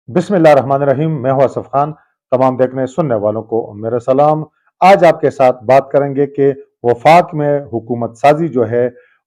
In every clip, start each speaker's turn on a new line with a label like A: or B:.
A: बिस्मिल्लाहिर्रहमानिर्रहीम। मैं हूं असफ खान। तमाम देखने सुनने वालों को मेरा सलाम। आज आपके साथ बात करेंगे कि वफाक में हुकूमत साजी जो है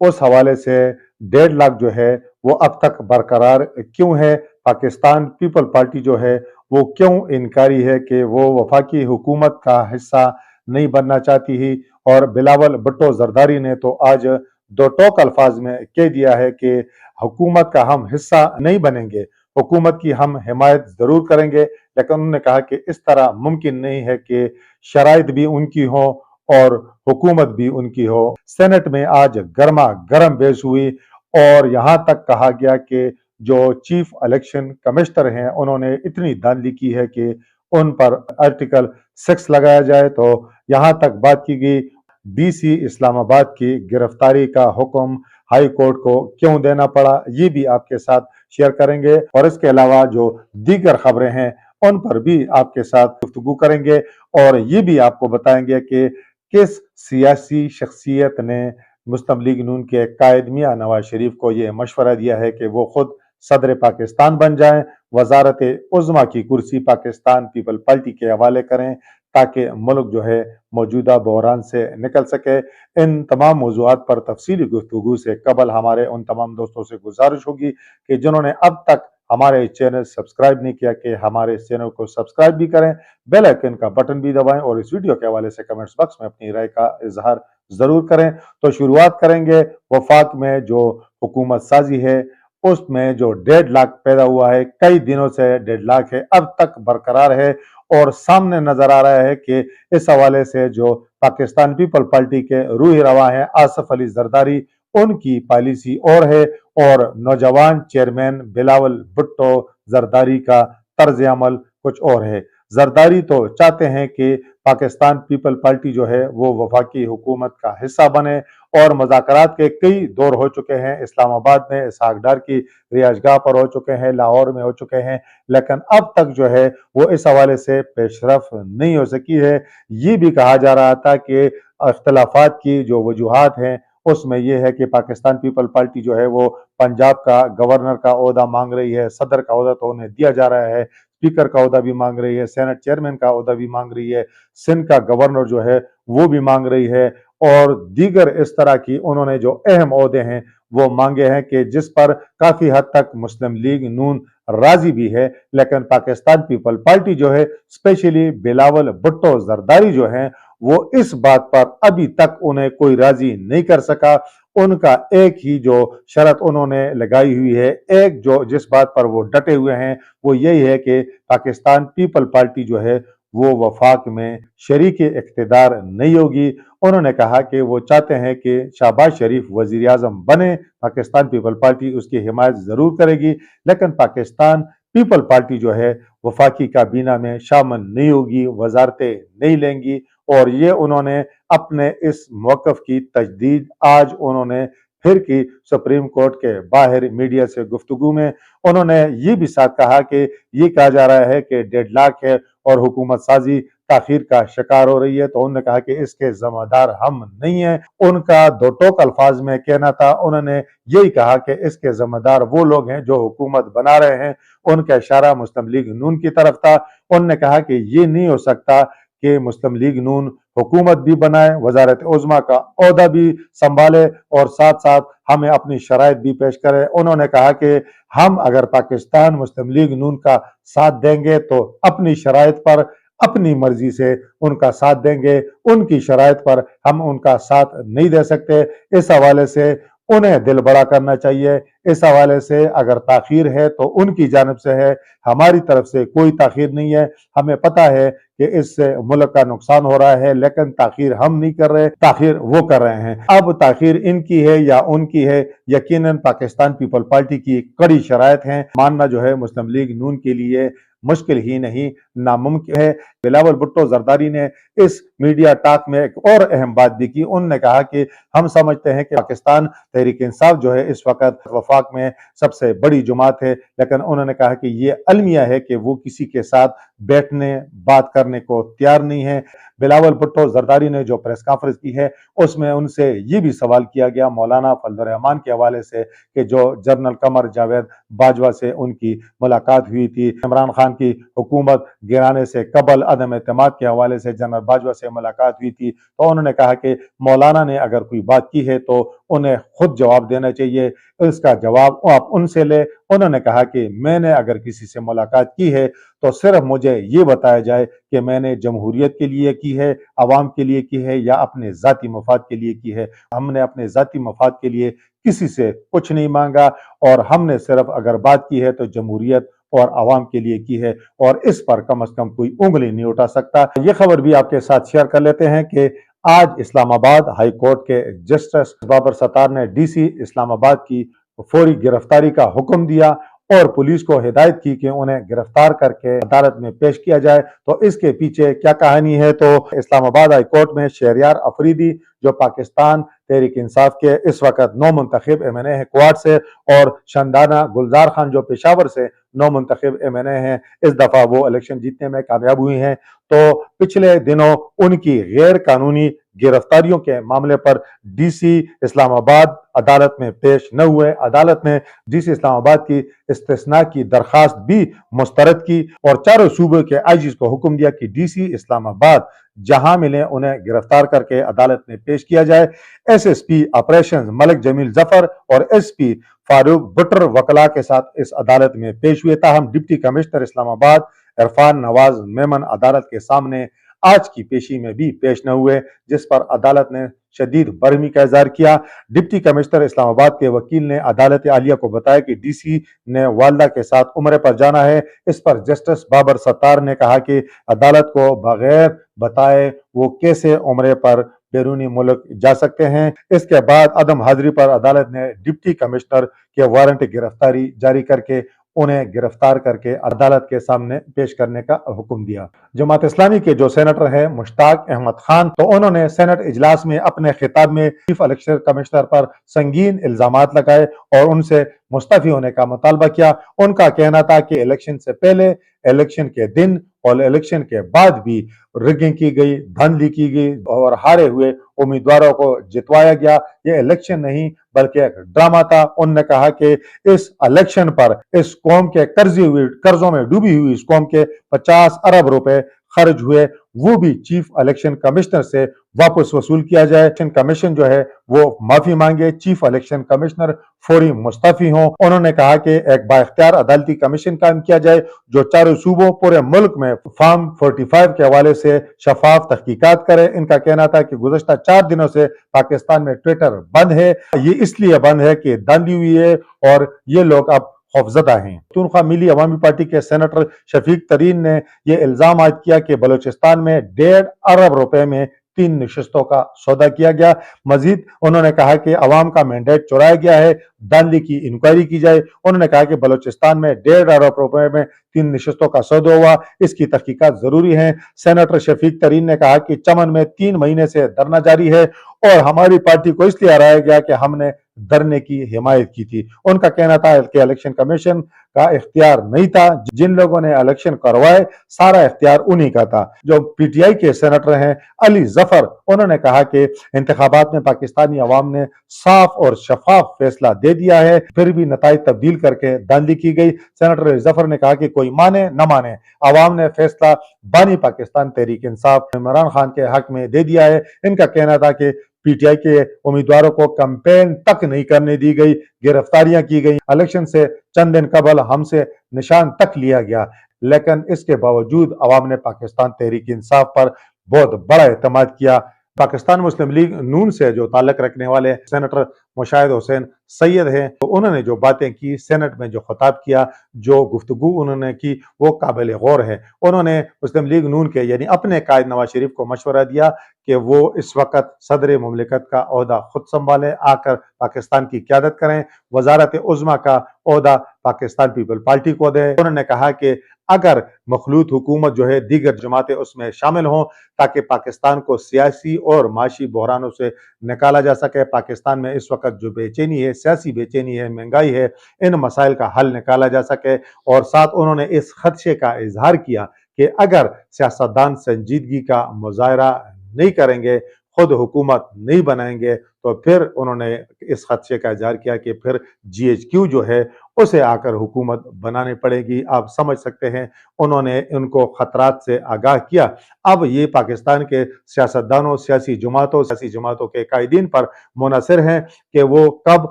A: उस हवाले से 1.5 लाख जो है वो अब तक बरकरार क्यों है। पाकिस्तान पीपल पार्टी जो है वो क्यों इनकारी है कि वो वफाकी हुकूमत का हिस्सा नहीं बनना चाहती ही। और बिलावल भुट्टो जरदारी ने तो आज दो टोक अल्फाज में कह दिया है कि हुकूमत का हम हिस्सा नहीं बनेंगे, हुकूमत की हम हिमायत जरूर करेंगे, लेकिन उन्होंने कहा कि इस तरह मुमकिन नहीं है कि शराइत भी उनकी हो और हुकूमत भी उनकी हो। सेनेट में आज गर्मा गर्म बहस हुई और यहां तक कहा गया कि जो चीफ इलेक्शन कमिश्नर हैं उन्होंने इतनी धांधली की है कि उन पर आर्टिकल 6 लगाया जाए। तो यहां तक बात की गई डीसी इस्लामाबाद की गिरफ्तारी का हुक्म हाई कोर्ट को क्यों देना पड़ा, ये भी आपके साथ शेयर करेंगे। और इसके अलावा जो दीगर खबरें हैं उन पर भी आपके साथ गुफ्तगू करेंगे और ये भी आपको बताएंगे कि किस सियासी शख्सियत ने मुस्लिम लीग नून के कायद मियां नवाज शरीफ को ये मशवरा दिया है कि वो खुद सदर पाकिस्तान बन जाएं, वजारत उज़्मा की कुर्सी पाकिस्तान पीपल पार्टी के हवाले करें ताकि मुल्क जो है मौजूदा बहरान से निकल सके। इन तमाम मौज़ूआत पर तफसीली गुफ्तगू से कबल हमारे उन तमाम दोस्तों से गुजारिश होगी कि जिन्होंने अब तक हमारे चैनल सब्सक्राइब नहीं किया कि हमारे चैनल को सब्सक्राइब भी करें, बेल आइकन का बटन भी दबाएं और इस वीडियो के हवाले से कमेंट्स बॉक्स में अपनी राय का इजहार जरूर करें। तो शुरुआत करेंगे वफाक में जो हुकूमत साजी है उसमें जो 1.5 लाख पैदा हुआ है, कई दिनों से 1.5 लाख है, अब तक बरकरार है। और सामने नजर आ रहा है कि इस हवाले से जो पाकिस्तान पीपल पार्टी के रूही रवा हैं आसफ अली जरदारी, उनकी पॉलिसी और है और नौजवान चेयरमैन बिलावल भुट्टो जरदारी का तर्ज अमल कुछ और है। जरदारी तो चाहते हैं कि पाकिस्तान पीपल पार्टी जो है वो वफाकी हुकूमत का हिस्सा बने और मुज़ाकरात के कई दौर हो चुके हैं। इस्लामाबाद में इसहाक डार की रिहाइशगाह पर हो चुके हैं, लाहौर में हो चुके हैं, लेकिन अब तक जो है वो इस हवाले से पेशरफ नहीं हो सकी है। ये भी कहा जा रहा था कि अख्तलाफात की जो वजूहात हैं उसमें यह है कि पाकिस्तान पीपल पार्टी जो है वो पंजाब का गवर्नर का ओहदा मांग रही है, सदर का ओहदा तो उन्हें दिया जा रहा है, स्पीकर का ओहदा भी मांग रही है, सेनेट चेयरमैन का ओहदा भी मांग रही है, सिंध का गवर्नर जो है वो भी मांग रही है और दीगर इस तरह की उन्होंने जो अहम ओहदे हैं वो मांगे हैं कि जिस पर काफी हद तक मुस्लिम लीग नून राजी भी है। लेकिन पाकिस्तान पीपल पार्टी जो है स्पेशली बिलावल भुट्टो जरदारी जो है वो इस बात पर अभी तक उन्हें कोई राजी नहीं कर सका। उनका एक ही जो शर्त उन्होंने लगाई हुई है, एक जो जिस बात पर वो डटे हुए हैं वो यही है कि पाकिस्तान पीपल पार्टी जो है वो वफाक में शरीक इख्तिदार नहीं होगी। उन्होंने कहा कि वो चाहते हैं कि शहबाज शरीफ वजीर आजम बने, पाकिस्तान पीपल पार्टी उसकी हिमायत जरूर करेगी, लेकिन पाकिस्तान पीपल पार्टी जो है वफाकी काबीना में शामिल नहीं होगी, वजारतें नहीं लेंगी। और ये उन्होंने अपने इस मौकफ की तजदीद आज उन्होंने फिर की सुप्रीम कोर्ट के बाहर मीडिया से गुफ्तगू में। उन्होंने ये भी साथ कहा कि ये कहा जा रहा है कि 1.5 लाख है और हुकूमत साजी ताखीर का शिकार हो रही है, तो उन्होंने कहा कि इसके जिम्मेदार हम नहीं हैं। उनका दो टोक अल्फाज में कहना था, उन्होंने यही कहा कि इसके जिम्मेदार वो लोग हैं जो हुकूमत बना रहे हैं। उनका इशारा मुस्लिम लीग नून की तरफ था। उन्होंने कहा कि ये नहीं हो सकता कि मुस्लिम लीग नून हुकूमत भी बनाए, वजारत उज़्मा का ओहदा भी संभाले और साथ साथ हमें अपनी शराइत भी पेश करे। उन्होंने कहा कि हम अगर पाकिस्तान मुस्लिम लीग नून का साथ देंगे तो अपनी शराइत पर अपनी मर्जी से उनका साथ देंगे, उनकी शराइत पर हम उनका साथ नहीं दे सकते। इस हवाले से उन्हें दिल बड़ा करना चाहिए। इस हवाले से अगर ताखीर है तो उनकी जानिब से है, हमारी तरफ से कोई ताखीर नहीं है। हमें पता है कि इससे मुल्क का नुकसान हो रहा है, लेकिन ताखीर हम नहीं कर रहे, ताखीर वो कर रहे हैं। अब ताखीर इनकी है या उनकी है, यकीनन पाकिस्तान पीपल पार्टी की कड़ी शराइत है, मानना जो है मुस्लिम लीग नून के लिए मुश्किल ही नहीं नामुमकिन है। बिलावल भुट्टो जरदारी ने इस मीडिया टॉक में एक और अहम बात भी की। उन्होंने कहा कि हम समझते हैं कि पाकिस्तान तहरीक इंसाफ जो है इस वक्त वफाक में सबसे बड़ी जमात है, लेकिन उन्होंने कहा कि ये अलमिया है कि वो किसी के साथ बैठने बात करने को तैयार नहीं है। بلاول بھٹو زرداری نے جو پریس کانفرنس کی ہے اس میں ان سے یہ بھی سوال کیا گیا مولانا فضل الرحمان کے حوالے سے کہ جو جنرل قمر جاوید باجوہ سے ان کی ملاقات ہوئی تھی، عمران خان کی حکومت گرانے سے قبل عدم اعتماد کے حوالے سے جنرل باجوہ سے ملاقات ہوئی تھی، تو انہوں نے کہا کہ مولانا نے اگر کوئی بات کی ہے تو انہیں خود جواب دینا چاہیے، اس کا جواب آپ ان سے لے۔ انہوں نے کہا کہ میں نے اگر کسی سے ملاقات کی ہے تو صرف مجھے یہ بتایا جائے کہ میں نے جمہوریت کے لیے کی ہے، عوام کے لیے کی ہے یا اپنے ذاتی مفاد کے لیے کی ہے۔ ہم نے اپنے ذاتی مفاد کے لیے کسی سے کچھ نہیں مانگا، اور ہم نے صرف اگر بات کی ہے تو جمہوریت اور عوام کے لیے کی ہے، اور اس پر کم از کم کوئی انگلی نہیں اٹھا سکتا۔ یہ خبر بھی آپ کے ساتھ شیئر کر لیتے ہیں کہ آج اسلام آباد ہائی کورٹ کے جسٹس بابر ستار نے ڈی سی اسلام آباد کی فوری گرفتاری کا حکم دیا اور پولیس کو ہدایت کی کہ انہیں گرفتار کر کے عدالت میں پیش کیا جائے۔ تو اس کے پیچھے کیا کہانی ہے؟ تو اسلام آباد ہائی کورٹ میں شہریار افریدی جو پاکستان تحریک انصاف کے اس وقت نو منتخب ایم این اے ہیں کوارٹ سے، اور شندانہ گلزار خان جو پشاور سے نو منتخب ایم این اے ہیں، اس دفعہ وہ الیکشن جیتنے میں کامیاب ہوئی ہیں، تو پچھلے دنوں ان کی غیر قانونی گرفتاریوں کے معاملے پر ڈی سی اسلام آباد عدالت میں پیش نہ ہوئے۔ عدالت نے ڈی سی اسلام آباد کی استثناء کی درخواست بھی مسترد کی اور چاروں صوبے کے آئی جیز کو حکم دیا کہ ڈی سی اسلام آباد جہاں ملے انہیں گرفتار کر کے عدالت میں پیش کیا جائے۔ ایس ایس پی آپریشنز ملک جمیل ظفر اور ایس پی فاروق بٹر وکلاء کے ساتھ اس عدالت میں پیش ہوئے، تاہم ڈپٹی کمشنر اسلام آباد عرفان نواز میمن عدالت کے سامنے آج کی پیشی میں بھی پیش نہ ہوئے، جس پر عدالت نے شدید برہمی کا اظہار کیا۔ ڈپٹی کمشنر اسلام آباد کے وکیل نے عدالت عالیہ کو بتایا کہ ڈی سی نے والدہ کے ساتھ عمرے پر جانا ہے۔ اس پر جسٹس بابر ستار نے کہا کہ عدالت کو بغیر بتائے وہ کیسے عمرے پر بیرونی ملک جا سکتے ہیں۔ اس کے بعد عدم حاضری پر عدالت نے ڈپٹی کمشنر کے وارنٹ گرفتاری جاری کر کے انہیں گرفتار کر کے عدالت کے سامنے پیش کرنے کا حکم دیا۔ جماعت اسلامی کے جو سینیٹر ہیں مشتاق احمد خان، تو انہوں نے سینٹ اجلاس میں اپنے خطاب میں چیف الیکشن کمشنر پر سنگین الزامات لگائے اور ان سے مستعفی ہونے کا مطالبہ کیا۔ ان کا کہنا تھا کہ الیکشن سے پہلے، الیکشن کے دن اور الیکشن کے بعد بھی ریگنگ کی گئی، دھاندلی کی گئی اور ہارے ہوئے امیدواروں کو جتوایا گیا۔ یہ الیکشن نہیں بلکہ ایک ڈرامہ تھا۔ انہوں نے کہا کہ اس الیکشن پر اس قوم کے قرضوں میں ڈوبی ہوئی اس قوم کے 50 ارب روپے خرچ ہوئے، وہ بھی چیف الیکشن کمشنر سے واپس وصول کیا جائے۔ الیکشن کمیشن جو ہے وہ معافی مانگے، چیف الیکشن کمشنر فوری مستعفی ہوں۔ انہوں نے کہا کہ ایک با اختیار عدالتی کمیشن قائم کیا جائے جو چاروں صوبوں پورے ملک میں فارم 45 کے حوالے سے شفاف تحقیقات کرے۔ ان کا کہنا تھا کہ گزشتہ 4 دنوں سے پاکستان میں ٹویٹر بند ہے، یہ اس لیے بند ہے کہ دھاندلی ہوئی ہے اور یہ لوگ اب خوفزدہ ہیں۔ پختونخوا ملی عوامی پارٹی کے سینیٹر شفیق ترین نے یہ الزام عائد کیا کہ بلوچستان میں 1.5 ارب روپے میں 3 نشستوں کا سودا کیا گیا۔ مزید انہوں نے کہا کہ عوام کا مینڈیٹ چرایا گیا ہے، دھاندلی کی انکوائری کی جائے۔ انہوں نے کہا کہ بلوچستان میں 1.5 ارب روپے میں 3 نشستوں کا سودا ہوا، اس کی تحقیقات ضروری ہیں۔ سینیٹر شفیق ترین نے کہا کہ چمن میں 3 مہینے سے دھرنا جاری ہے اور ہماری پارٹی کو اس لیے ہرایا گیا کہ ہم نے دھرنے کی حمایت کی تھی۔ ان کا کہنا تھا کہ الیکشن کمیشن کا اختیار نہیں تھا، جن لوگوں نے الیکشن کروائے سارا اختیار انہی کا تھا۔ جو پی ٹی آئی کے سینیٹر ہیں علی ظفر، انہوں نے کہا کہ انتخابات میں پاکستانی عوام نے صاف اور شفاف فیصلہ دے دیا ہے، پھر بھی نتائج تبدیل کر کے دھاندلی کی گئی۔ سینیٹر علی ظفر نے کہا کہ کوئی مانے نہ مانے، عوام نے فیصلہ بانی پاکستان تحریک انصاف عمران خان کے حق میں دے دیا ہے۔ ان کا کہنا تھا کہ پی ٹی آئی کے امیدواروں کو کمپین تک نہیں کرنے دی گئی، گرفتاریاں کی گئی، الیکشن سے چند دن قبل ہم سے نشان تک لیا گیا، لیکن اس کے باوجود عوام نے پاکستان تحریک انصاف پر بہت بڑا اعتماد کیا۔ پاکستان مسلم لیگ نون سے جو تعلق رکھنے والے سینیٹر مشاہد حسین سید ہیں، تو انہوں نے جو باتیں کی، سینٹ میں جو خطاب کیا، جو گفتگو انہوں نے کی، وہ قابل غور ہے۔ انہوں نے مسلم لیگ نون کے یعنی اپنے قائد نواز شریف کو مشورہ دیا کہ وہ اس وقت صدر مملکت کا عہدہ خود سنبھالیں، آ کر پاکستان کی قیادت کریں، وزارت عظمیٰ کا عہدہ پاکستان پیپل پارٹی کو دیں۔ انہوں نے کہا کہ اگر مخلوط حکومت جو ہے دیگر جماعتیں اس میں شامل ہوں تاکہ پاکستان کو سیاسی اور معاشی بحرانوں سے نکالا جا سکے۔ پاکستان میں اس وقت جو بے چینی ہے، سیاسی بے چینی ہے، مہنگائی ہے، ان مسائل کا حل نکالا جا سکے، اور ساتھ انہوں نے اس خدشے کا اظہار کیا کہ اگر सियासतदान संजीदगी का मुजाहरा नहीं करेंगे, खुद हुकूमत नहीं बनाएंगे, तो फिर उन्होंने इस खदशे का इजहार किया कि फिर GHQ जो है उसे आकर हुकूमत बनानी पड़ेगी। आप समझ सकते हैं, उन्होंने उनको खतरात से आगाह किया। अब ये पाकिस्तान के सियासतदानों, सियासी जमातों के कायदीन पर मुनहसर है कि वो कब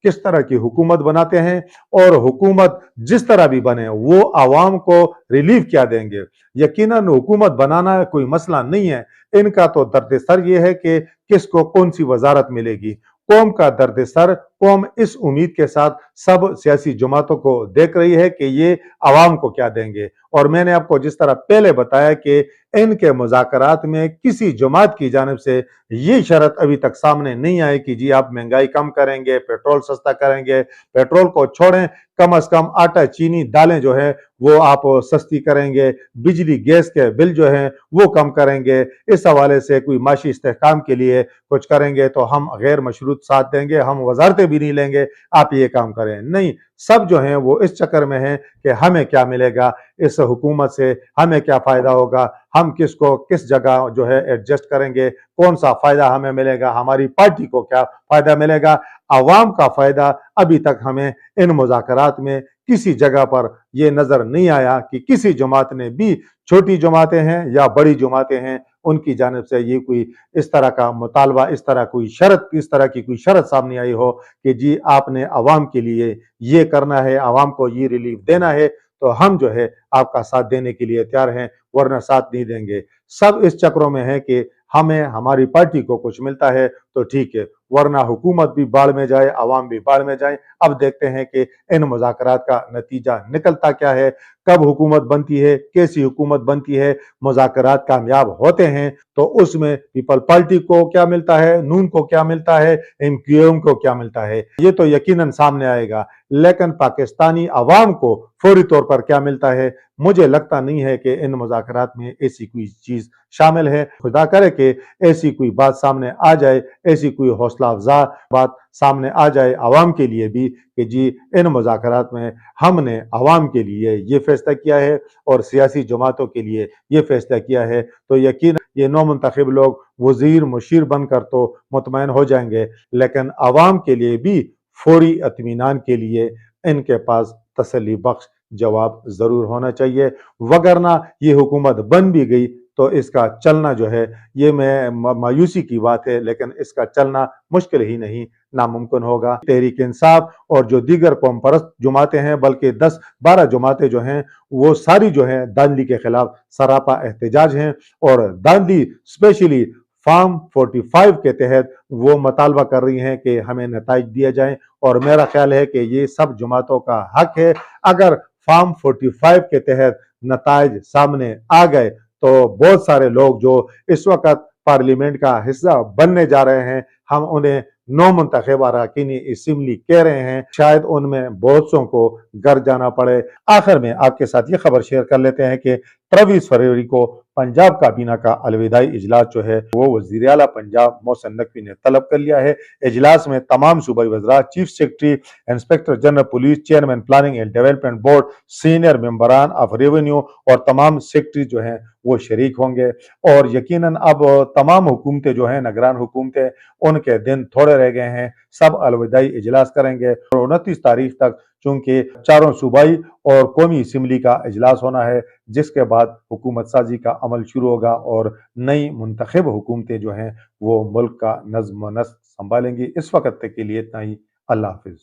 A: किस तरह की हुकूमत बनाते हैं, और हुकूमत जिस तरह भी बने वो आवाम को रिलीफ क्या देंगे। यकीनन हुकूमत बनाना कोई मसला नहीं है, इनका तो दर्द सर ये है कि किसको कौन सी वजारत मिलेगी। कौम का दर्द सर, कौम इस उम्मीद के साथ सब सियासी जमातों को देख रही है कि ये आवाम को क्या देंगे। और मैंने आपको जिस तरह पहले बताया कि इनके मुज़ाकरात में किसी जमात की जानिब से ये शर्त अभी तक सामने नहीं आई कि जी आप महंगाई कम करेंगे, पेट्रोल सस्ता करेंगे। पेट्रोल को छोड़ें, कम अज कम आटा, चीनी, दालें जो है वो आप सस्ती करेंगे, बिजली गैस के बिल जो हैं वो कम करेंगे। इस हवाले से कोई माशी इस्तेहकाम के लिए कुछ करेंगे तो हम गैर मशरूत साथ देंगे, हम वजारतें भी नहीं लेंगे, आप ये काम करें। नहीं, सब जो हैं वो इस चक्कर में हैं कि हमें क्या मिलेगा इस हुकूमत से, हमें क्या फ़ायदा होगा, हम किसको किस जगह जो है एडजस्ट करेंगे, कौन सा फ़ायदा हमें मिलेगा, हमारी पार्टी को क्या फ़ायदा मिलेगा। आवाम का फ़ायदा अभी तक हमें इन मुज़ाकरात में किसी जगह पर यह नज़र नहीं आया कि किसी जमात ने भी, छोटी जमातें हैं या बड़ी जमातें हैं, उनकी जानिब से ये कोई इस तरह का मुतालबा, इस तरह की कोई शर्त सामने आई हो कि जी आपने आवाम के लिए ये करना है, आवाम को ये रिलीफ देना है, तो हम जो है आपका साथ देने के लिए तैयार हैं, वरना साथ नहीं देंगे। सब इस चक्रों में है कि हमें हमारी पार्टी को कुछ मिलता है तो ठीक है, वरना हुकूमत भी बाढ़ में जाए, आवाम भी बाढ़ में जाए। अब देखते हैं कि इन मुज़ाकरात का नतीजा निकलता क्या है, कब हुकूमत बनती है, कैसी हुकूमत बनती है। मुज़ाकरात कामयाब होते हैं तो उसमें पीपल पार्टी को क्या मिलता है, नून को क्या मिलता है, MQM को क्या मिलता है, ये तो यकीनन सामने आएगा। लेकिन पाकिस्तानी अवाम को फौरी तौर पर क्या मिलता है, मुझे लगता नहीं है कि इन मुज़ाकरात में ऐसी कोई चीज़ शामिल है। खुदा करे कि ऐसी कोई बात सामने आ जाए, ऐसी कोई हौसला अफ़ज़ा बात सामने आ जाए आवाम के लिए भी कि जी इन मुज़ाकरात में हमने आवाम के लिए ये फैसला किया है और सियासी जमातों के लिए ये फैसला किया है, तो यकीन ये नौमुंतखब लोग वज़ीर मुशीर बनकर तो मुतमईन हो जाएंगे, लेकिन आवाम के लिए भी फौरी इत्मीनान के लिए इनके पास तसल्ली बख्श जवाब ज़रूर होना चाहिए। वगरना ये हुकूमत बन भी गई तो इसका चलना जो है, ये मायूसी की बात है, लेकिन इसका चलना मुश्किल ही नहीं नामुमकिन होगा। तहरीक इंसाफ और जो दीगर कौम परस्त जमातें हैं, बल्कि 10-12 जमातें जो हैं वो सारी जो हैं धांधली के खिलाफ सरापा एहतजाज हैं, और धांधली स्पेशली फार्म 45 के तहत वो मुतालबा कर रही हैं कि हमें नताइज दिया जाए। और मेरा ख्याल है कि ये सब जमातों का हक है। अगर फार्म 45 के तहत नताइज सामने आ गए तो बहुत सारे लोग जो इस वक्त पार्लियामेंट का हिस्सा बनने जा रहे हैं, हम उन्हें नौमुंतखब अरकानी असम्बली कह रहे हैं, शायद उनमें बहुत सौ को घर जाना पड़े। आखिर में आपके साथ ये खबर शेयर कर लेते हैं कि 23 फरवरी को पंजाब काबीना का अलविदाई इजलास जो है वो वज़ीर आला पंजाब मोहसिन नकवी ने तलब कर लिया है। इजलास में तमाम सूबाई वज़रा, chief secretary, inspector general police, chairman planning and development board, senior मेंबरान ऑफ रेवेन्यू और तमाम सेक्रेटरी जो हैं वो शरीक होंगे। और यकीनन अब तमाम हुकूमतें जो हैं, निगरान हुकूमतें, उनके दिन थोड़े रह गए हैं, सब अलविदाई इजलास करेंगे। और 29 तारीख तक चूंकि चारों सूबाई और कौमी असम्बली का इजलास होना है, जिसके बाद हुकूमत साजी का अमल शुरू होगा और नई मुंतखब हुकूमतें जो हैं वो मुल्क का नज़्म व नस्क संभालेंगी। इस वक्त तक के लिए इतना ही। अल्लाह हाफिज।